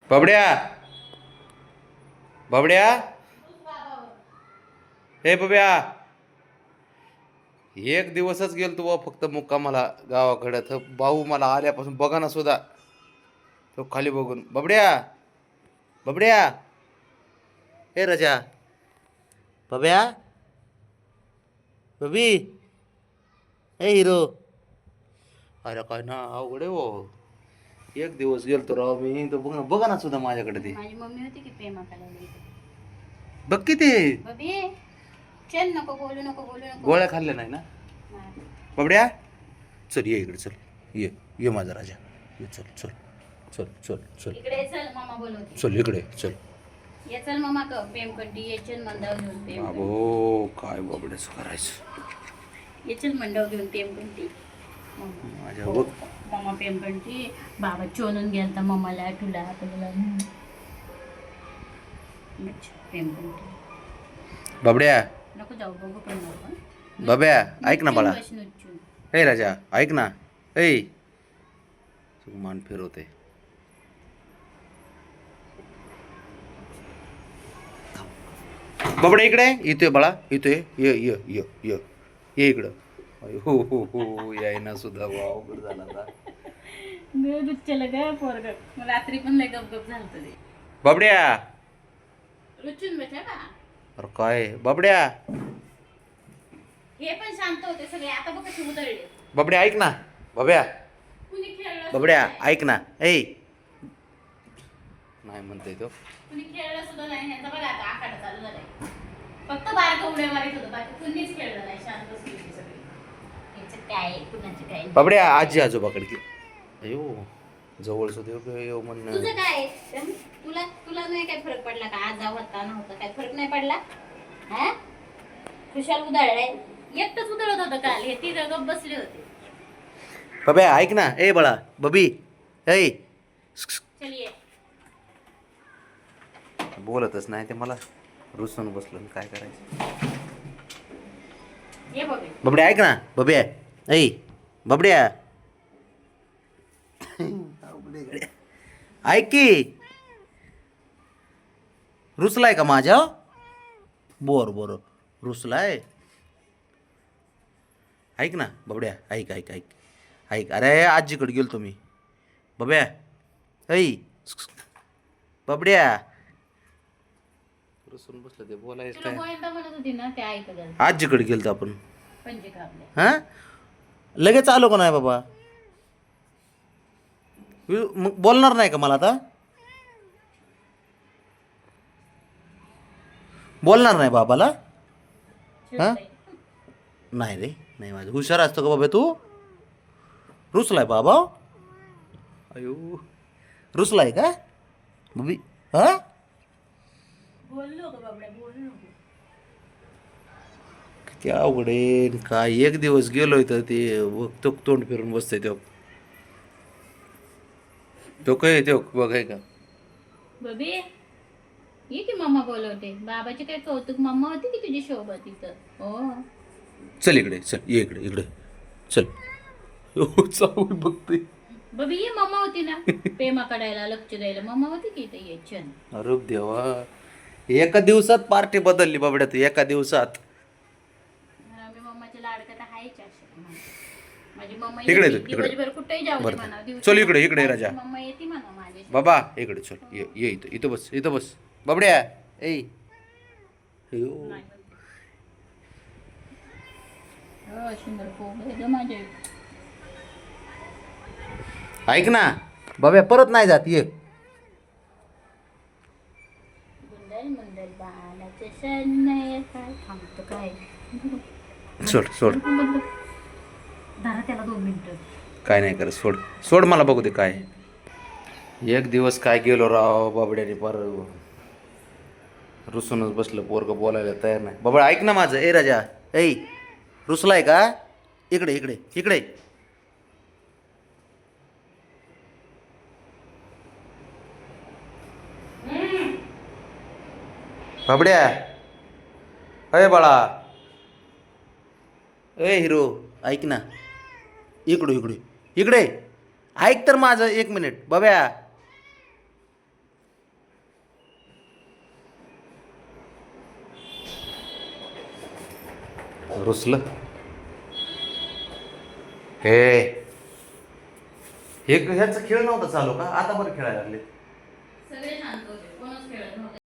बबड्या बबड्या हे बब्या एक दिवसच गेलतो बा फक्त मुक्कामाला गावाकडे तर भाऊ मला आल्यापासून बघा ना सुद्धा तो खाली बघून बबड्या बबड्या हे रजा बब्या बबी हे हिरो अरे काय ना अवघड आहे हो एक दिवस गेलतो राव मी तर बघा ना सुद्धा माझ्याकडे ते माझी मम्मी होती की प्रेमा करायला बघ की ते बबी चल नको बोलू नको गोळ्या खाल्ल्या नाही ना नाही. बबड्या चल ये इकडे चल ये ये माझा राजा ये चल चल चल चल चल इकडे चल मामा बोलवते चल इकडे चल ये चल मामा क प्रेम कंटी ये चल मंडव घेऊन प्रेम अबो काय बबड्याचं करायचं ये चल मंडव घेऊन प्रेम कंटी माझ्या बघ मामा प्रेम कंटी बाबा चोनून गेलता मम्माला तुला तुला प्रेम कंटी बबड्या नको जाऊ बघू पण नको बब्या ऐक ना बाळा नुच्चून हे राजा ऐक ना ऐ तू मान फिरवते बबड्या इकडे येतोय बाळा येतोय ये ये ये ये ये इकडं हो हो हो याय ना सुद्धा वाव बरं झाला आता रुच्चला ग पोरग रात्री पण लय गपगप झालं ते बबड्या रुचून बेटा का अरे काय बबड्या हे पण शांत होते सगळे आता बघ कसे उतरले बबड्या ऐक ना बब्या कुणी खेळलं बबड्या ऐक ना ऐ नाही म्हणते तो कुणी खेळलं सुद्धा नाही ह्यांचा बघा आता आखाडा चालू झालाय फक्त बारकं उड्या मारित होतं बाकी कुणीच खेळलं नाही शांत बसली होती सगळी याचं काय कुणाचं काय बबड्या आजी आजोबाकडे घे अयो जवळ सुद्धा येऊ म्हणणं तुझं काय तुला तुला नाही काय फरक पडला का आज होता नव्हता काय फरक नाही पडला हा खुशाल उधळलाय एकटंच उधळत होतं काल हे ती गप बसले होते बब्या ऐक ना ए बाळा बबी ऐ चलिये बोलतच नाही ते मला रुसून बसलं काय करायचं ये बघ बबड्या ऐक ना बब्या ऐ बबड्या ऐक की रुसलाय का माझ्या बोर बोर रुसलाय ऐक ना बबड्या ऐक ऐक ऐक ऐक अरे आजीकडे गेलो तुम्ही बब्या ऐ बबड्या रुसून बसलं ते बोलायचं तुला काय गोविंदा म्हणत होती ना ते ऐकत आजीकडे गेलतो आपण पंजे कापले हां लगेच आलो का नाही बाबा मग बोलणार नाही का मला आता बोलणार नाही बाबाला हां नाही रे नाही माझं हुशार असतो का बाबा तू रुसलाय बाबा अयो रुसलाय का बबी हां बोललो का बाबड्या बोललो किती अवघड आहे काय एक दिवस गेलोय तर ते तो तोंड फिरून बसतंय तो काय तो बघाय का बबी ये की मम्मा बोलवते बाबाचे काय कौतुक मम्मा होती की तुझी शोभा तिथं हो चल इकडे चल ये इकडे इकडे चल हो चावून बघतोय बबी ये मम्मा होती ना प्रेमा काढायला लक्ष द्यायला मम्मा होती की इथं ये छान अरे देवा एका दिवसात पार्टी बदलली बाबड्या तू एका दिवसात मी मम्माच्या लाडक्यात आहेच अशा माझी मम्मा इकडे येते, इकडे. दिवसभर कुठेही जाऊ दे बरं. म्हणा चल इकडे इकडे राजा मम्मा येते म्हणा माझ्या बाबा इकडे चल ये ये इथं इथं बस इथं बस बाबड्या ए अयो. नाही म्हणते. हो सुंदर पोग आहे ग माझे ऐक ना बाब्या परत नाही जात ये गुंडल मुंडल बालाचे सन्न काय थांबतो काय सोड सोड धरा त्याला 2 मिनिटं काय नाही करत सोड सोड मला बघू दे काय एक दिवस काय गेलो राव बाबड्याने पर रुसूनच बसलं पोरग बोलायला तयार नाही बाबा ऐक ना माझं ए राजा ऐ रुसलाय का इकडे इकडे इकडे बाबड्या अय बाळा ए हिरो ऐक ना इकडे इकडे इकडे ऐक तर माझं 1 मिनिट बाब्या रुसलं हे ह्याचा खेळ नव्हता चालू का? आता बरं खेळायला लागले. सगळे शांत होते, कोणच खेळत नव्हते.